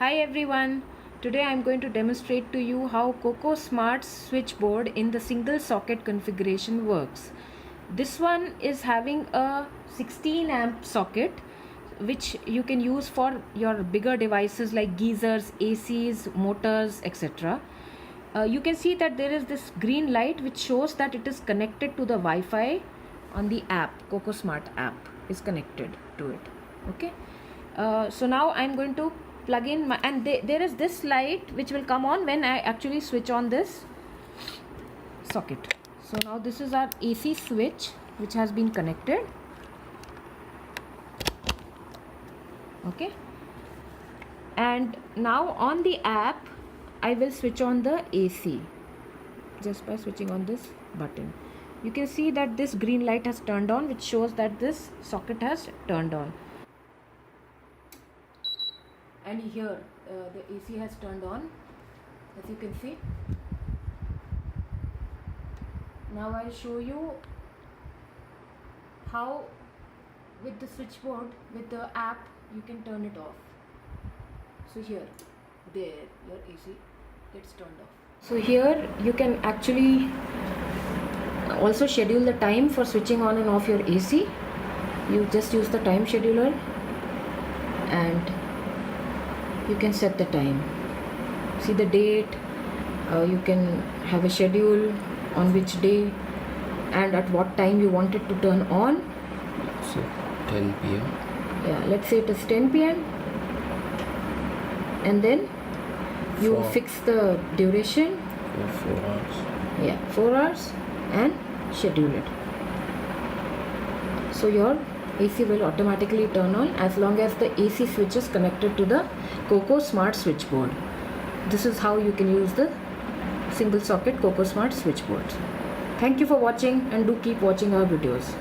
Hi everyone, today I am going to demonstrate to you how Coco Smart switchboard in the single socket configuration works. This one is having a 16 amp socket which you can use for your bigger devices like geysers, ACs, motors, etc. You can see that there is this green light which shows that it is connected to the Wi-Fi on the app. Coco Smart app is connected to it. Okay. So now I'm going to plug in my, and there is this light which will come on when I actually switch on this socket. So now this is our AC switch which has been connected. Okay, and now on the app I will switch on the AC just by switching on this button. You can see that this green light has turned on, which shows that this socket has turned on. And here the AC has turned on, as you can see. Now I'll show you how with the switchboard, with the app, you can turn it off. So here, there, your AC gets turned off. So here you can actually also schedule the time for switching on and off your AC. You just use the time scheduler and you can set the time, see the date, you can have a schedule on which day and at what time you want it to turn on. So 10 p.m. Yeah, let's say it is 10 p.m. and then you fix the duration for 4 hours. Yeah, 4 hours and schedule it. So your AC will automatically turn on as long as the AC switch is connected to the Coco Smart switchboard. This is how you can use the single socket Coco Smart switchboard. Thank you for watching and do keep watching our videos.